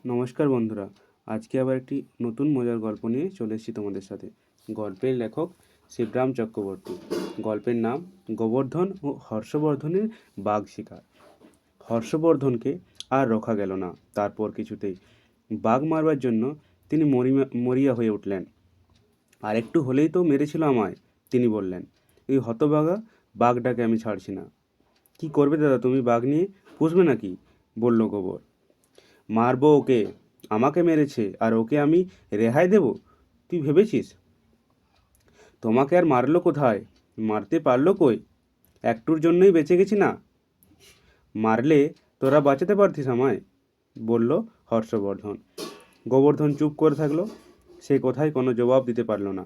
নমস্কার বন্ধুরা, আজকে আবার একটি নতুন মজার গল্প নিয়ে চলে এসেছি তোমাদের সাথে। গল্পের লেখক শিবরাম চক্রবর্তী। গল্পের নাম গোবর্ধন ও হর্ষবর্ধনের বাঘ শিকার। হর্ষবর্ধনকে আর রোখা গেল না। তারপর কিছুতেই বাঘ মারবার জন্য তিনি মরিয়া হয়ে উঠলেন। আর একটু হলেই তো মেরেছিল আমায়, তিনি বললেন। এই হতভাগা বাঘটাকে আমি ছাড়ছি না। কি করবে দাদা, তুমি বাঘ নিয়ে পুষবে নাকি? বলল গোবর। মারবো ওকে, আমাকে মেরেছে আর ওকে আমি রেহাই দেব? তুই ভেবেছিস? তোমাকে আর মারলো কোথায়? মারতে পারলো কই? একটুর জন্যই বেঁচে গেছি না। মারলে তোরা বাঁচাতে পারতিস আমায়, বলল হর্ষবর্ধন। গোবর্ধন চুপ করে থাকলো। সে কোথায় কোনো জবাব দিতে পারল না।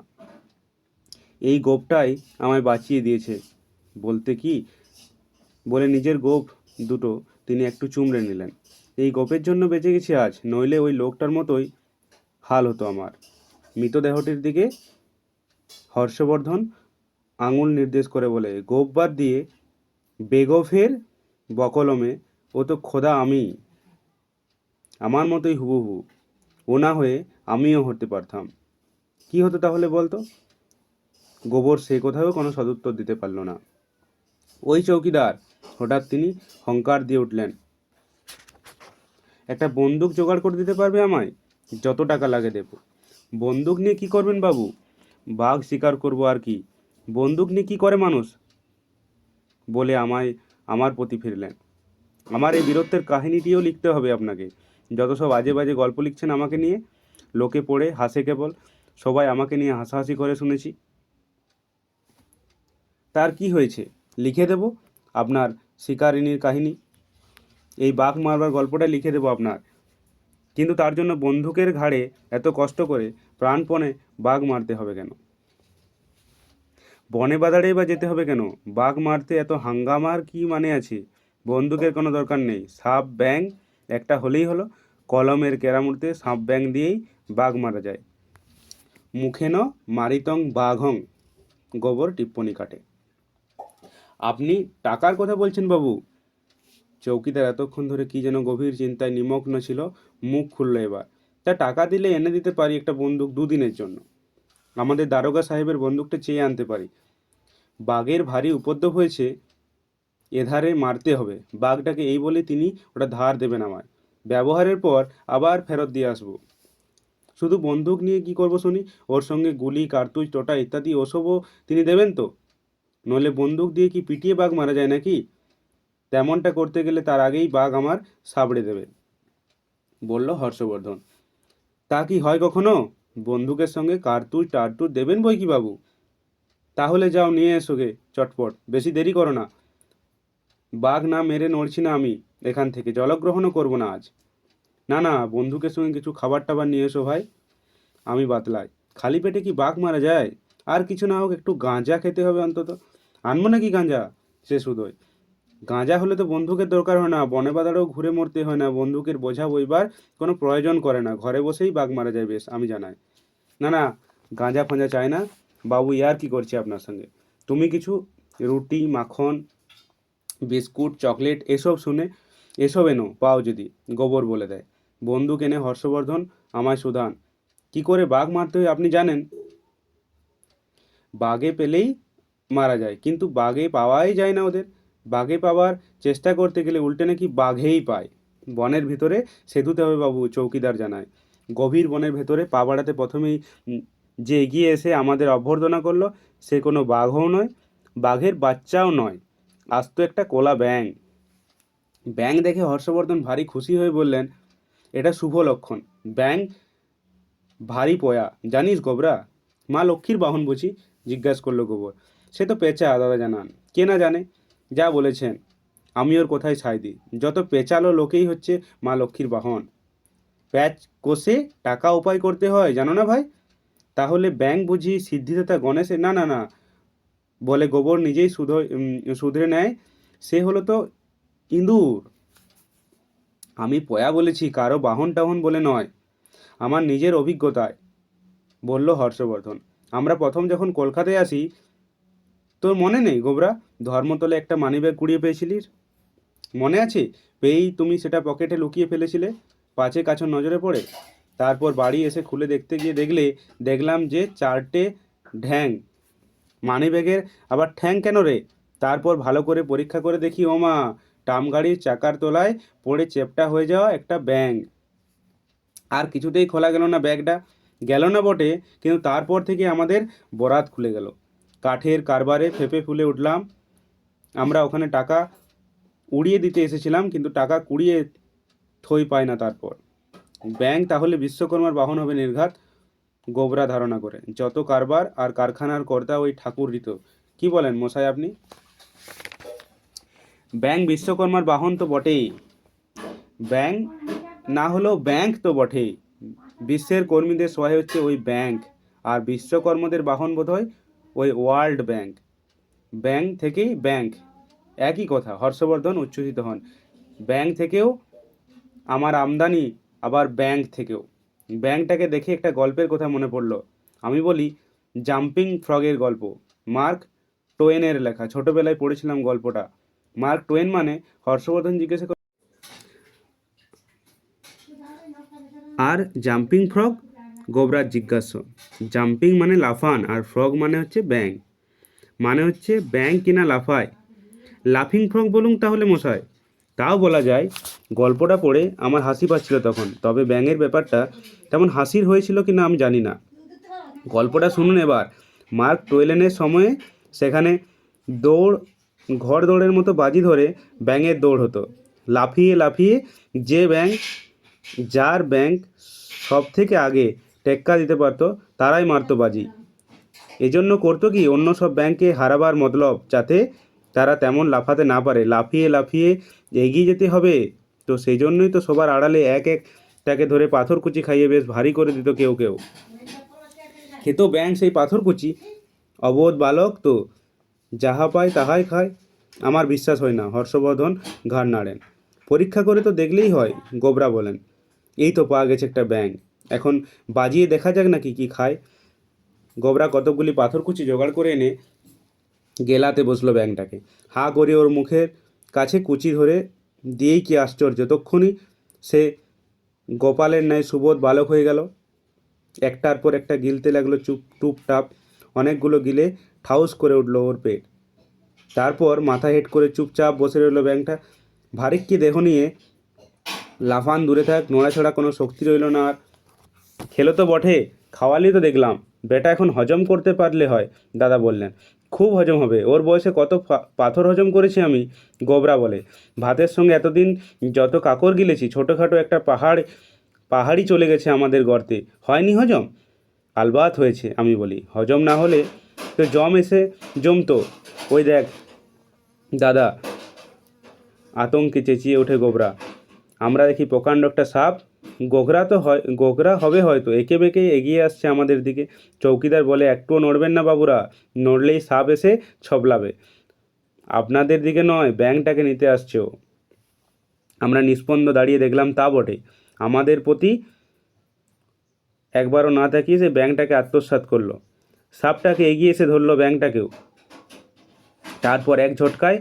এই গোপটাই আমায় বাঁচিয়ে দিয়েছে বলতে কি বলে নিজের গোপ দুটো তিনি একটু চুমড়ে নিলেন। এই গোপের জন্য বেঁচে গেছি আজ, নইলে ওই লোকটার মতোই হাল হতো আমার। মৃতদেহটির দিকে হর্ষবর্ধন আঙুল নির্দেশ করে বলে, গোপ বাদ দিয়ে বেগফের বকলমে ও তো খোদা আমি, আমার মতোই হুবহু। ও না হয়ে আমিও হতে পারতাম। কি হতো তাহলে বলতো? গোবর সে কোথাও কোনো সদুত্তর দিতে পারল না। ওই চৌকিদার, হঠাৎ তিনি হংকার দিয়ে উঠলেন, একটা বন্দুক জোগাড় করে দিতে পারবে আমায়? যত টাকা লাগে দেব। বন্দুক নিয়ে কি করবেন বাবু? বাঘ শিকার করব আর কি। বন্দুক নিয়ে কি করে মানুষ? বলে আমার প্রতি ফিরলেন। আমার এই বীরত্বের কাহিনীটিও লিখতে হবে আপনাকে। যত সব আজে বাজে গল্প লিখছেন আমাকে নিয়ে, লোকে পড়ে হাসে কেবল। সবাই আমাকে নিয়ে হাসাহাসি করে শুনেছি। তার কি হয়েছে? লিখে দেব আপনার শিকারিনীর কাহিনী। এই বাঘ মারবার গল্পটা লিখে দেব আপনার। কিন্তু তার জন্য বন্দুকের ঘাড়ে এত কষ্ট করে প্রাণপণে বাঘ মারতে হবে কেন? বনে বাজারেই বা যেতে হবে কেন? বাঘ মারতে এত হাঙ্গামার কি মানে আছে? বন্দুকের কোনো দরকার নেই। সাপ ব্যাং একটা হলেই হলো। কলমের কেরামুড়তে সাপ ব্যাং দিয়েই বাঘ মারা যায়। মুখেন মারিতং বাঘং, গোবর টিপ্পনি কাটে। আপনি টাকার কথা বলছেন বাবু? চৌকিদার এতক্ষণ ধরে কি যেন গভীর চিন্তায় নিমগ্ন ছিল, মুখ খুলল এবার। তা টাকা দিলে এনে দিতে পারি একটা বন্দুক দুদিনের জন্য। আমাদের দারোগা সাহেবের বন্দুকটা চেয়ে আনতে পারি। বাঘের ভারী উপদ্রব হয়েছে, এধারে মারতে হবে। বাঘটাকে এই বলে তিনি ওটা ধার দেবেন আমায়। ব্যবহারের পর আবার ফেরত দিয়ে আসবো। শুধু বন্দুক নিয়ে কি করব শুনি? ওর সঙ্গে গুলি, কার্তুজ, টোটা ইত্যাদি ওসবও তিনি দেবেন তো? নইলে বন্দুক দিয়ে কি পিটিয়ে বাঘ মারা যায় নাকি? তেমনটা করতে গেলে তার আগেই বাঘ আমার সাবড়ে দেবে, বলল হর্ষবর্ধন। তা কি হয় কখনো? বন্দুকের সঙ্গে কার্তুজ টার্তুজ দেবেন বই কি বাবু। তাহলে যাও নিয়ে এসো গে চটপট, বেশি দেরি করো না। বাঘ না মেরে নড়ছি না আমি এখান থেকে, জলগ্রহণও করব না আজ। না না, বন্দুকের সঙ্গে কিছু খাবার টাবার নিয়ে এসো ভাই। আমি বাতলাই, খালি পেটে কি বাঘ মারা যায়? আর কিছু না হোক একটু গাঁজা খেতে হবে অন্তত। আনবো নাকি গাঁজা? সে শুধোয়। গাঁজা হলে তো বন্দুকের দরকার হয় না, বনে বাদারেও ঘুরে মরতে হয় না, বন্দুকের বোঝা বইবার কোনো প্রয়োজন করে না, ঘরে বসেই বাঘ মারা যায় বেশ, আমি জানাই। না না, গাঁজা ফাঁজা চাই না বাবু, ইয়ার কি করছে আপনার সঙ্গে। তুমি কিছু রুটি, মাখন, বিস্কুট, চকলেট এসব এনো পাও যদি, গোবর বলে দেয়। বন্দুক এনে হর্ষবর্ধন আমায় সুধান, কি করে বাঘ মারতে হয় আপনি জানেন? বাঘে পেলেই মারা যায়, কিন্তু বাঘে পাওয়াই যায় না ওদের। বাঘে পাওয়ার চেষ্টা করতে গেলে উল্টে নাকি বাঘেই পায়। বনের ভিতরে সেতুতে হবে বাবু, চৌকিদার জানায়। গভীর বনের ভেতরে পা বাড়াতে প্রথমেই যে এগিয়ে এসে আমাদের অভ্যর্থনা করলো, সে কোনো বাঘও নয়, বাঘের বাচ্চাও নয়, আজ তো একটা কোলা ব্যাং। ব্যাং দেখে হর্ষবর্ধন ভারী খুশি হয়ে বললেন, এটা শুভ লক্ষণ। ব্যাং ভারী পয়া, জানিস গোবরা? মা লক্ষ্মীর বাহন বুঝি? জিজ্ঞাসা করলো গোবর। সে তো পেঁচা দাদা জানান, কে না জানে। যা বলেছেন, আমি ওর কোথায় ছাই দিই। যত পেঁচালো লোকেই হচ্ছে মা লক্ষ্মীর বাহন। প্যাচ কষে টাকা উপায় করতে হয়, জানো না ভাই? তাহলে ব্যাংক বুঝি সিদ্ধিদাতা গণেশের? না না না, বলে গোবর নিজেই শুধরে নেয়, সে হলো তো ইঁদুর। আমি পয়া বলেছি, কারো বাহন টাহন বলে নয়, আমার নিজের অভিজ্ঞতায়, বলল হর্ষবর্ধন। আমরা প্রথম যখন কলকাতায় আসি, তোর মনে নেই গোবরা, ধর্মতলে একটা মানিব্যাগ কুড়িয়ে পেয়েছিলিস? মনে আছে? পেয়েই তুমি সেটা পকেটে লুকিয়ে ফেলেছিলে। পাছে কাছর নজরে পড়ে। তারপর বাড়ি এসে খুলে দেখলাম যে 4টে ঢ্যাং। মানিব্যাগের আবার ঠ্যাং কেন রে? তারপর ভালো করে পরীক্ষা করে দেখি, ওমা, টাম গাড়ির চাকার তলায় পড়ে চেপটা হয়ে যাওয়া একটা ব্যাঙ। আর কিছুতেই খোলা গেল না ব্যাগটা। গেল না বটে, কিন্তু তারপর থেকে আমাদের বরাত খুলে গেল। কাঠের কারবারে ফেঁপে ফুলে উঠলাম। আমরা ওখানে টাকা উড়িয়ে দিতে এসেছিলাম, কিন্তু টাকা কুড়িয়ে থই পায় না। তারপর ব্যাংক তাহলে বিশ্বকর্মার বাহন হবে নির্ঘাত, গোবরা ধারণা করে। যত কারবার আর কারখানার কর্তা ওই ঠাকুর রীত। কি বলেন মশাই আপনি? ব্যাংক বিশ্বকর্মার বাহন তো বটেই, ব্যাংক না হলেও ব্যাংক তো বটেই। বিশ্বের কর্মীদের সহায় হচ্ছে ওই ব্যাংক, আর বিশ্বকর্মাদের বাহন বোধ হয় ওই ওয়ার্ল্ড ব্যাংক। ব্যাংক থেকেই ব্যাংক, একই কথা। হর্ষবর্ধন উচ্ছ্বসিত হন। ব্যাংক থেকেও আমার আমদানি, আবার ব্যাংক থেকেও। ব্যাংকটাকে দেখে একটা গল্পের কথা মনে পড়ল। আমি বলি, জাম্পিং ফ্রগের গল্প, মার্ক টোয়েনের লেখা। ছোটবেলায় পড়েছিলাম গল্পটা। মার্ক টোয়েন মানে? হর্ষবর্ধন জিজ্ঞাসা করে। আর জাম্পিং ফ্রগ? গোবরাজ জিজ্ঞাসা। জাম্পিং মানে লাফান, আর ফ্রগ মানে হচ্ছে ব্যাং। মানে হচ্ছে ব্যাং কিনা লাফায়। লাফিং ফ্রগ বলুন তাহলে মশাই। তাও বলা যায়। গল্পটা পড়ে আমার হাসি পাচ্ছিল তখন, তবে ব্যাঙের ব্যাপারটা তেমন হাসির হয়েছিল কি না আমি জানি না। গল্পটা শুনুন এবার। মার্ক টোয়েনের সময়ে সেখানে ঘর দৌড়ের মতো বাজি ধরে ব্যাঙের দৌড় হতো। লাফিয়ে লাফিয়ে যে যার ব্যাঙ সব থেকে আগে টেক্কা দিতে পারতো তারাই মারতো বাজি। এজন্য করতো কি, অন্য সব ব্যাংকে হারাবার মতলব, যাতে তারা তেমন লাফাতে না পারে। লাফিয়ে লাফিয়ে এগিয়ে যেতে হবে, তো সেই জন্যই তো সবার আড়ালে একটাকে ধরে পাথরকুচি খাইয়ে বেশ ভারী করে দিত কেউ কেউ। খেতো ব্যাঙ সেই পাথরকুচি। অবোধ বালক তো, যাহা পায় তাহাই খায়। আমার বিশ্বাস হয় না। হর্ষবর্ধন ঘাড় নাড়েন। পরীক্ষা করে তো দেখলেই হয়, গোবরা বলেন। এই তো পাওয়া গেছে একটা ব্যাঙ, এখন বাজিয়ে দেখা যাক না কি খায়। গোবরা কতকগুলি পাথরকুচি জোগাড় করে এনে গেলাতে বসলো ব্যাঙটাকে। হা করে ওর মুখের কাছে কুচি ধরে দিয়েই কি আশ্চর্য, তক্ষুনি সে গোপালের ন্যায় সুবোধ বালক হয়ে গেল। একটার পর একটা গিলতে লাগলো টুপটাপ। অনেকগুলো গিলে ঠাউস করে উঠলো ওর পেট। তারপর মাথা হেট করে চুপচাপ বসে রইল ব্যাঙটা। ভারিক কি দেহ নিয়ে, লাফান দূরে থাক, নড়াছড়া কোনো শক্তি রইল না আর। খেলো তো বটে, খাওয়ালি তো দেখলাম। বেটা এখন হজম করতে পারলে হয়, দাদা বললেন। খুব হজম হবে, ওর বয়সে কত পাথর হজম করেছি আমি, গোবরা বলে। ভাতের সঙ্গে এতদিন যত কাকর গিলেছি, ছোটোখাটো একটা পাহাড়ি চলে গেছে আমাদের গর্তে, হয়নি হজম? আলবাত হয়েছে, আমি বলি। হজম না হলে তো জমতো। ওই দেখ দাদা, আতঙ্কে চেঁচিয়ে ওঠে গোবরা। আমরা দেখি প্রকাণ্ড একটা সাপ। গোগরা হবে হয়তো, এঁকে বেঁকে এগিয়ে আসছে আমাদের দিকে। চৌকিদার বলে, একটুও নড়বেন না বাবুরা, নড়লেই সাপ এসে ছবলাবে। আপনাদের দিকে নয়, ব্যাঙটাকে নিতে আসছে ও। আমরা নিস্পন্দ দাঁড়িয়ে দেখলাম, তা বটে। আমাদের প্রতি একবারও না তাকিয়ে সে ব্যাঙটাকে আত্মসাৎ করলো। সাপটাকে এগিয়ে এসে ধরলো ব্যাঙটাকেও। তারপর এক ঝটকায়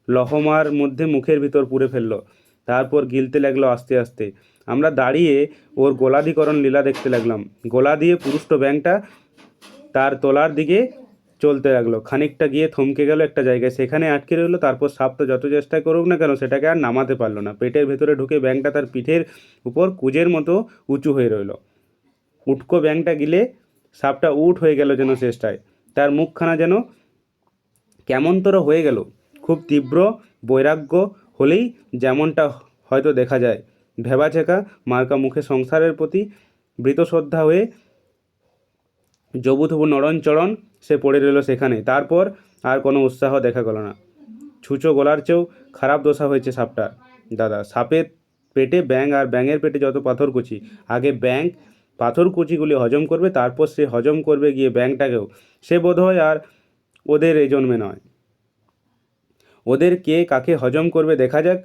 লহমার মধ্যে মুখের ভিতর পুরে ফেললো। তারপর গিলতে লাগলো আস্তে আস্তে। আমরা দাঁড়িয়ে ওর গোলাধিকরণ লীলা দেখতে লাগলাম। গোলা দিয়ে পুরুষ্ট ব্যাঙটা তার তলার দিকে চলতে লাগলো। খানিকটা গিয়ে থমকে গেল একটা জায়গায়, সেখানে আটকে রইলো। তারপর সাপটা যত চেষ্টা করুক না কেন, সেটাকে আর নামাতে পারলো না। পেটের ভেতরে ঢুকে ব্যাঙটা তার পিঠের উপর কুজের মতো উঁচু হয়ে রইল। উটকো ব্যাঙটা গিলে সাপটা উঠ হয়ে গেল যেন চেষ্টায়। তার মুখখানা যেন কেমনতর হয়ে গেল। খুব তীব্র বৈরাগ্য হলেই যেমনটা হয়তো দেখা যায়। ভেবাচেকা মার্কা মুখে সংসারের প্রতি বৃতশ্রদ্ধা হয়ে জবুথবু নড়নচড়ন সে পড়ে রইল সেখানে। তারপর আর কোনো উৎসাহ দেখা গেল না। ছুঁচো গলার চেয়েও খারাপ দশা হয়েছে সাপটার, দাদা। সাপের পেটে ব্যাঙ, আর ব্যাঙের পেটে যত পাথরকুচি। আগে ব্যাঙ পাথরকুচিগুলি হজম করবে, তারপর সে হজম করবে গিয়ে ব্যাঙটাকেও। সে বোধহয় আর ওদের এই জন্মে নয়। ওদের কে কাকে হজম করবে দেখা যাক।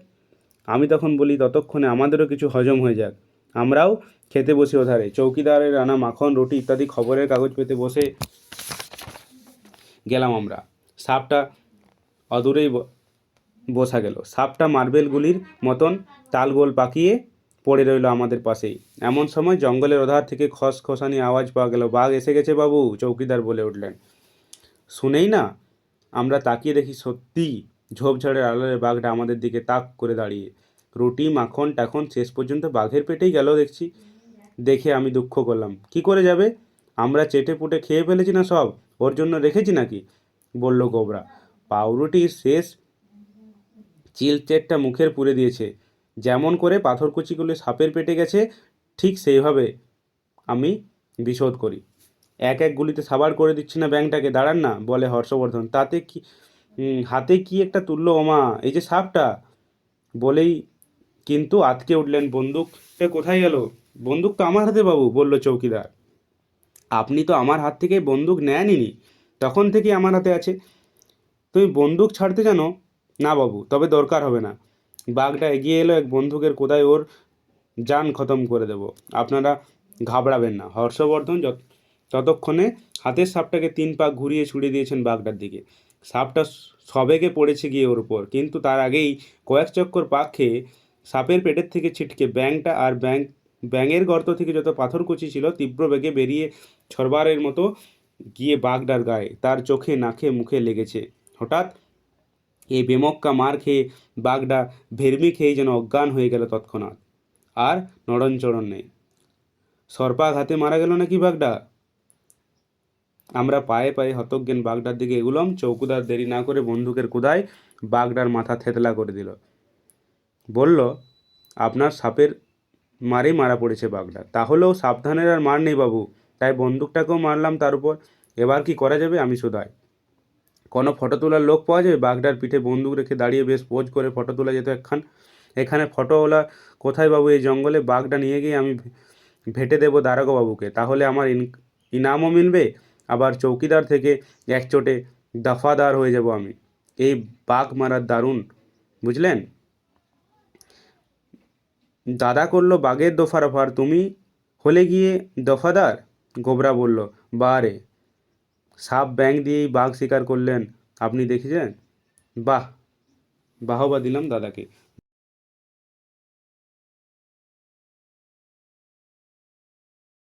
আমি তখন বলি, ততক্ষণে আমাদেরও কিছু হজম হয়ে যাক, আমরাও খেতে বসি ওধারে। চৌকিদারের রান্না মাখন, রুটি ইত্যাদি খবরের কাগজ পেতে বসে গেলাম আমরা। সাপটা অদূরেই বসা গেল। সাপটা মার্বেলগুলির মতন তালগোল পাকিয়ে পড়ে রইল আমাদের পাশেই। এমন সময় জঙ্গলের ওধার থেকে খসখসানি আওয়াজ পাওয়া গেল। বাঘ এসে গেছে বাবু, চৌকিদার বলে উঠলেন। শুনেই না আমরা তাকিয়ে দেখি সত্যি ঝোপঝাড়ের আড়ালে বাঘটা আমাদের দিকে তাক করে দাঁড়িয়ে। রুটি মাখন টাখন শেষ পর্যন্ত বাঘের পেটেই গেল দেখছি। দেখে আমি দুঃখ করলাম। কি করে যাবে? আমরা চেটে পুটে খেয়ে ফেলেছি না সব? ওর জন্য রেখেছি নাকি? বলল গোবরা। পাউরুটির শেষ চিলচেটটা মুখের পুরে দিয়েছে। যেমন করে পাথরকুচিগুলো সাপের পেটে গেছে ঠিক সেইভাবে আমি বিশোধ করি। এক এক গুলিতে সাবার করে দিচ্ছি না ব্যাংকটাকে, দাঁড়ান না, বলে হর্ষবর্ধন। তাতে কি হাতে কি একটা তুললো ওমা, এই যে সাপটা, বলেই কিন্তু আতকে উঠলেন। বন্দুকটা কোথায় গেল? বন্দুক তো আমার হাতে বাবু, বলল চৌকিদার। আপনি তো আমার হাত থেকে বন্দুক নেনইনি, তখন থেকে আমার হাতে আছে। তুমি বন্দুক ছাড়তে জানো? না বাবু, তবে দরকার হবে না। বাঘটা এগিয়ে এলো, এক বন্দুকের কোদায় ওর জান খতম করে দেব, আপনারা ঘাবড়াবেন না। হর্ষবর্ধন ততক্ষণে হাতের সাপটাকে 3 পাক ঘুরিয়ে ছুড়ে দিয়েছেন বাঘটার দিকে। সাপটা সবেগে পড়েছে গিয়ে ওর উপর, কিন্তু তার আগেই কয়েক চক্কর পাক খেয়ে সাপের পেটের থেকে ছিটকে ব্যাঙটা আর ব্যাঙের গর্ত থেকে যত পাথরকুচি ছিল তীব্র বেগে বেরিয়ে ছড়বারের মতো গিয়ে বাঘটার গায়ে, তার চোখে নাকে মুখে লেগেছে। হঠাৎ এই বেমক্কা মার খেয়ে বাঘটা ভেরমি খেয়ে যেন অজ্ঞান হয়ে গেল তৎক্ষণাৎ। আর নড়নচড়ন নেই। সর্পাঘাতে মারা গেল নাকি বাঘটা? আমরা পায়ে পায়ে হতজ্ঞান বাঘটার দিকে এগুলাম। চৌকিদার দেরি না করে বন্দুকের কোদায় বাঘটার মাথা থেতলা করে দিল। বলল, আপনার সাপের মারেই মারা পড়েছে বাঘটা। তাহলেও সাবধানের আর মার নেই বাবু, তাই বন্দুকটাকেও মারলাম তার উপর। এবার কি করা যাবে আমি শোধাই। কোনো ফটো তোলার লোক পাওয়া যাবে? বাঘটার পিঠে বন্দুক রেখে দাঁড়িয়ে বেশ পোজ করে ফটো তোলা যেত একখান। এখানে ফটোওয়ালা কোথায় বাবু? এই জঙ্গলে বাঘটা নিয়ে গিয়ে আমি ভেটে দেবো দারোগা বাবুকে, তাহলে আমার ইনামও মিলবে, আবার চৌকিদার থেকে এক চোটে দফাদার হয়ে যাব আমি। এই বাঘ মারার দারুণ, বুঝলেন? দাদা করলো বাঘের দফারফার, তুমি হলে গিয়ে দফাদার। গোবরা বলল, বারে, সাপ ব্যাং দিয়েই বাঘ শিকার করলেন আপনি দেখেছেন? বাহ, বাহবা দিলাম দাদাকে।